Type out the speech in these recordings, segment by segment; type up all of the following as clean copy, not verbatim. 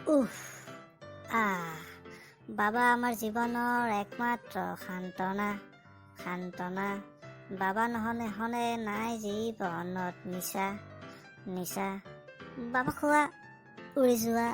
উফ আহ বাবা আমাৰ জীৱনৰ একমাত্ৰ সান্তনা বাবা নহ'লে নাই জীৱনত নিচা বাবা খোৱা উৰি যোৱা।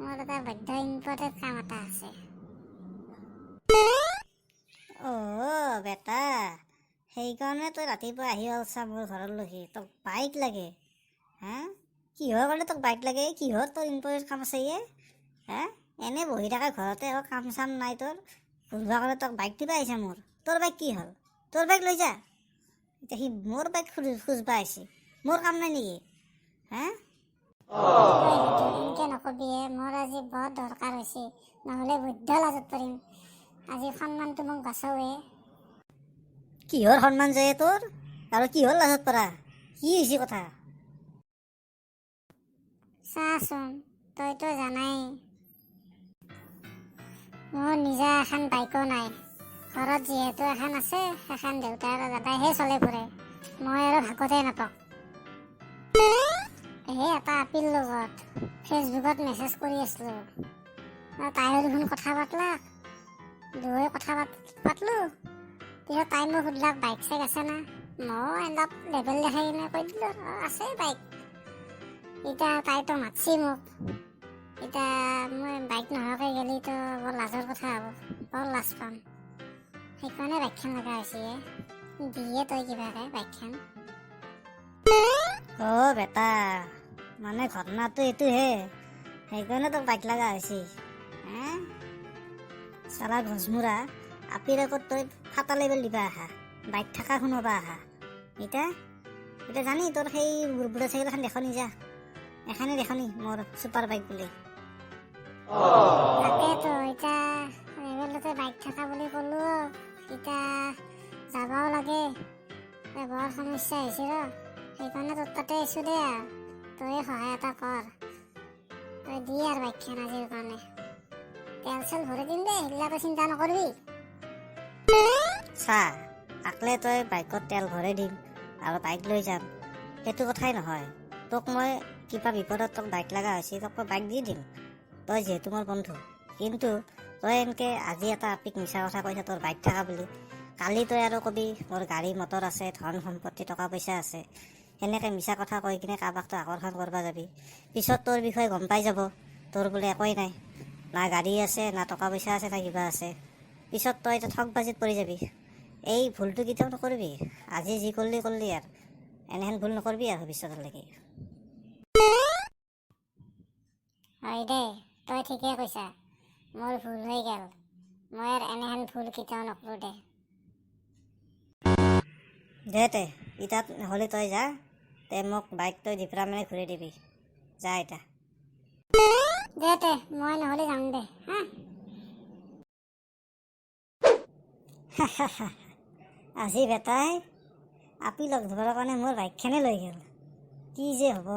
মোৰ এটা বৈধ ইম্পৰ্টেণ্ট কাম এটা আছে। বেটা সেইকাৰণে তই ৰাতিপুৱা আহি অলছা মোৰ ঘৰলৈহি তোক বাইক লাগে। হা কিহৰ কাৰণে তোক বাইক লাগে? কিহৰ তোৰ ইম্পৰ্টেণ্ট কাম আছে হা এনে বহি থকা ঘৰতে কাম চাম নাই তোৰ, ঘূৰিবৰ কাৰণে তোক বাইক দিবা আহিছে মোৰ। তোৰ বাইক কি হ'ল? তোৰ বাইক লৈ যা। এতিয়া সি মোৰ বাইক খুজবা আহিছে, মোৰ কাম নাই নেকি? হা এনেকে নকবি, মোৰ আজি বৰ দৰকাৰ হৈছে, নহ'লে বৈধ লাজত পৰিম। আজি সন্মানটো মোক বাচাৱে। কিহৰ সন্মান যায় তোৰ আৰু কিহৰ লাজত পৰা? কি হৈছে কথা? চাচোন, তইতো জানাই মোৰ নিজা এখন বাইকো নাই। ঘৰত যিহেতু এখন আছে, সেইখন দেউতা আৰু দাদাইহে চলাই ফুৰে, মই আৰু ভাগতে নাপাওঁ। এটা আপীৰ লগত ফেচবুকত মেছেজ কৰি আছিলোঁ, তাইও দেখোন কথা পাতলাক, দুয়ো কথা পাতলোঁ। পিছত তাই মোক সুধিলাক বাইক চাইক আছে না, ময়ো অলপ লেবেল দেখাই কিনে কৈ দিলোঁ আছে বাইক। এতিয়া তাইতো মাতছি মোক, এতিয়া মই বাইক নোহোৱাকৈ গ'লেতো বৰ লাজৰ কথা হ'ব, বৰ লাজ পাম। সেইকাৰণে বাইকখন লগা হৈছে। দিয়ে তই কিবাকে বাইকখন। বেটা মানে ঘটনাটো এইটোহে, সেইকাৰণে তোক বাইক লগা হৈছে। চালা ঘোঁচমুৰা আপীৰ আগত তই ফাটা লেবেল দিবা আহা, বাইক থকা শুনাবা আহা। এতিয়া জানি তোৰ সেই বুঢ়া চাইকেল এখন দেখনি যা, এখানে দেখনি মোৰ চুপাৰ বাইক বুলি। তাকেতো এতিয়া লেবেলতে বাইক থকা বুলি ক'লো, এতিয়া যাবাও লাগে, বৰ সমস্যা হৈছে ৰ। সেইকাৰণে তোৰ তাতে আহিছোঁ দে, তই সহায় এটা কৰ, তই দি আৰু বাইকখন আজিৰ কাৰণে। তেল চেল ভৰাই দিম দে, সেইগিলাটো চিন্তা নকৰিবি। চা আকলে তই বাইকত তেল ভৰাই দিম আৰু বাইক লৈ যাম, সেইটো কথাই নহয়। তোক মই কিবা বিপদত তোক বাইক লগা হৈছে, তোক মই বাইক দি দিম, তই যিহেতু মোৰ বন্ধু। কিন্তু তই এনেকৈ আজি এটা আপীক মিছা কথা কৈছা তোৰ বাইক থকা বুলি, কালি তই আৰু কবি মোৰ গাড়ী মটৰ আছে, ধন সম্পত্তি টকা পইচা আছে, সেনেকৈ মিছা কথা কৈ কিনে কাৰোবাক তই আকৰ্ষণ কৰিব যাবি। পিছত তোৰ বিষয়ে গম পাই যাব তোৰ বোলে একোৱেই নাই, না গাড়ী আছে, না টকা পইচা আছে, না কিবা আছে। পিছত তই এতিয়া ঠগবাজিত পৰি যাবি। এই ভুলটো কেতিয়াও নকৰিবি। আজি যি কৰিলি আৰু এনেহেন ভুল নকৰিবি আৰু ভৱিষ্যতলৈকে। হয় দে, তই ঠিকে কৈছা, মোৰ ভুল হৈ গ'ল, মই আৰু এনেহেন ভুল কেতিয়াও নকৰোঁ দে। তে ইতাত নহ'লে তই যা, মোক বাইক তই দিপৰা মানে ঘূৰাই দিবি, যা এতিয়া। মই নহ'লে যাওঁ দে আজি বেটাই আপী লগ ধৰিবৰ কাৰণে মোৰ বাইকখনে লৈ গ'ল, কি যে হ'ব।